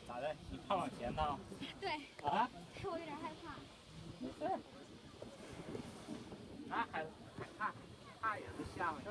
咋的？你怕往前呢？对。啊？我有点害怕。没事。那还怕？怕也是下面。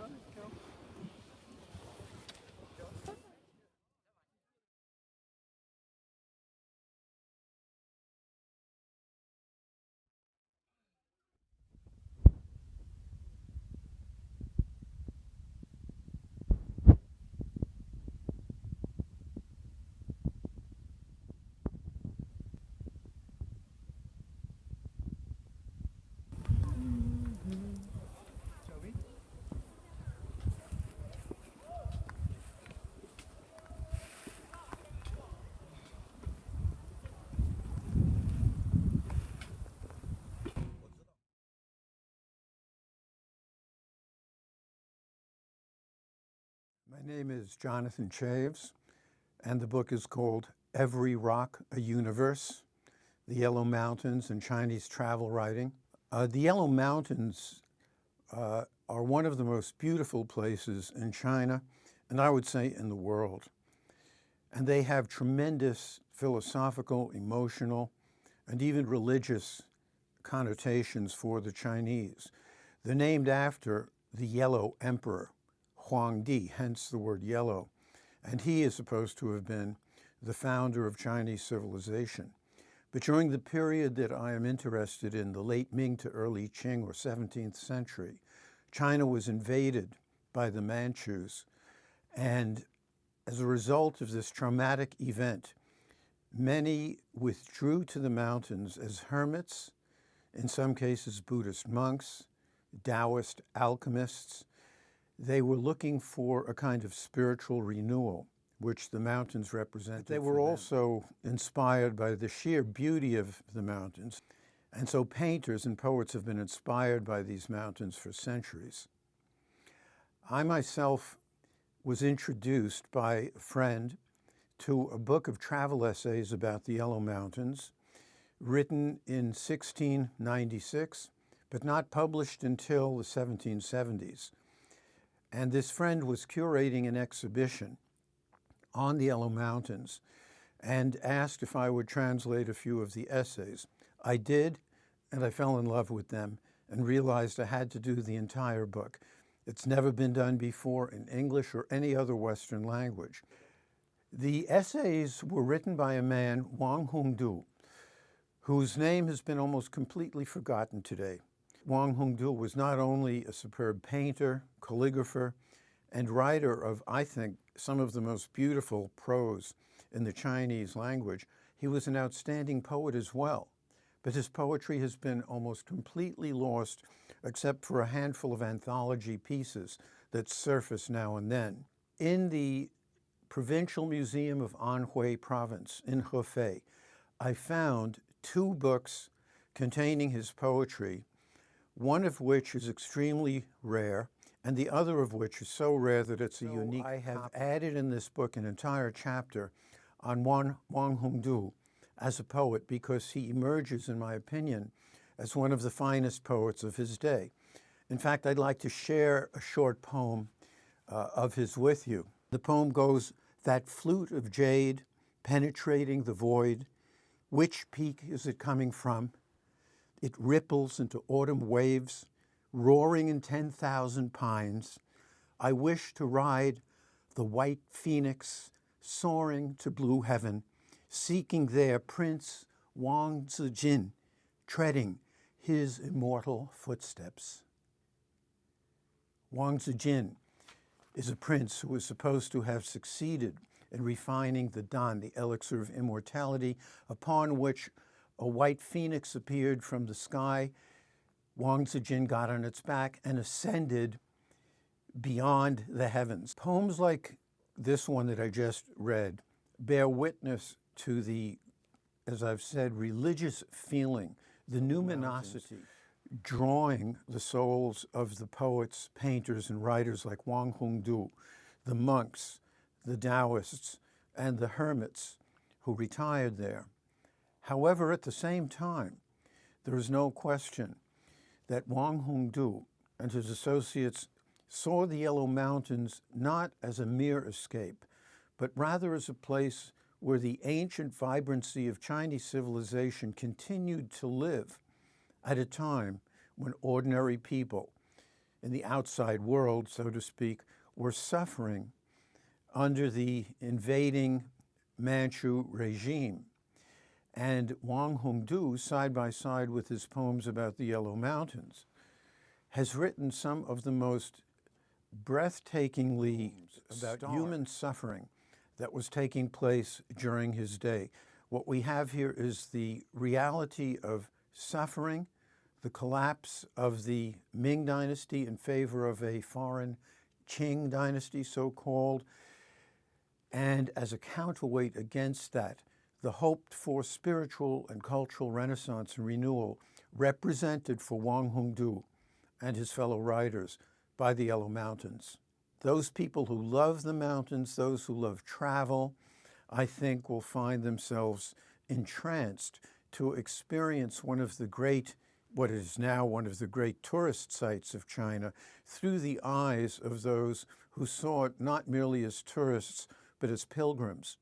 My name is Jonathan Chaves, and the book is called Every Rock a Universe, The Yellow Mountains and Chinese Travel Writing. The Yellow Mountains are one of the most beautiful places in China, and I would say in the world. And they have tremendous philosophical, emotional, and even religious connotations for the Chinese. They're named after the Yellow Emperor, Huangdi, hence the word yellow. And he is supposed to have been the founder of Chinese civilization. But during the period that I am interested in, the late Ming to early Qing or 17th century, China was invaded by the Manchus. And as a result of this traumatic event, many withdrew to the mountains as hermits, in some cases Buddhist monks, Taoist alchemists. They were looking for a kind of spiritual renewal, which the mountains represented. They were also inspired by the sheer beauty of the mountains. And so painters and poets have been inspired by these mountains for centuries. I myself was introduced by a friend to a book of travel essays about the Yellow Mountains, written in 1696, but not published until the 1770s. And this friend was curating an exhibition on the Yellow Mountains and asked if I would translate a few of the essays. I did, and I fell in love with them and realized I had to do the entire book. It's never been done before in English or any other Western language. The essays were written by a man, Wang Hongdu, whose name has been almost completely forgotten today. Wang Hongdu was not only a superb painter, calligrapher, and writer of, I think, some of the most beautiful prose in the Chinese language, he was an outstanding poet as well. But his poetry has been almost completely lost, except for a handful of anthology pieces that surface now and then. In the Provincial Museum of Anhui Province in Hefei, I found 2 books containing his poetry, one of which is extremely rare, and the other of which is so rare that it's a unique. I have added in this book an entire chapter on Wang Hongdu as a poet because he emerges, in my opinion, as one of the finest poets of his day. In fact, I'd like to share a short poem of his with you. The poem goes, "That flute of jade penetrating the void, which peak is it coming from? It ripples into autumn waves, roaring in 10,000 pines. I wish to ride the white phoenix, soaring to blue heaven, seeking there Prince Wang Zijin, treading his immortal footsteps." Wang Zijin is a prince who was supposed to have succeeded in refining the Dan, the elixir of immortality, upon which a white phoenix appeared from the sky. Wang Zijin got on its back and ascended beyond the heavens. Poems like this one that I just read bear witness to the, as I've said, religious feeling, the numinosity, drawing the souls of the poets, painters, and writers like Wang Hongdu, the monks, the Taoists, and the hermits who retired there. However, at the same time, there is no question that Wang Hongdu and his associates saw the Yellow Mountains not as a mere escape, but rather as a place where the ancient vibrancy of Chinese civilization continued to live at a time when ordinary people in the outside world, so to speak, were suffering under the invading Manchu regime. And Wang Hongdu, side by side with his poems about the Yellow Mountains, has written some of the most breathtakingly about human suffering that was taking place during his day. What we have here is the reality of suffering, the collapse of the Ming dynasty in favor of a foreign Qing dynasty, so-called, and as a counterweight against that, the hoped-for spiritual and cultural renaissance and renewal represented for Wang Hongdu and his fellow writers by the Yellow Mountains. Those people who love the mountains, those who love travel, I think will find themselves entranced to experience one of the great, what is now one of the great tourist sites of China, through the eyes of those who saw it not merely as tourists, but as pilgrims.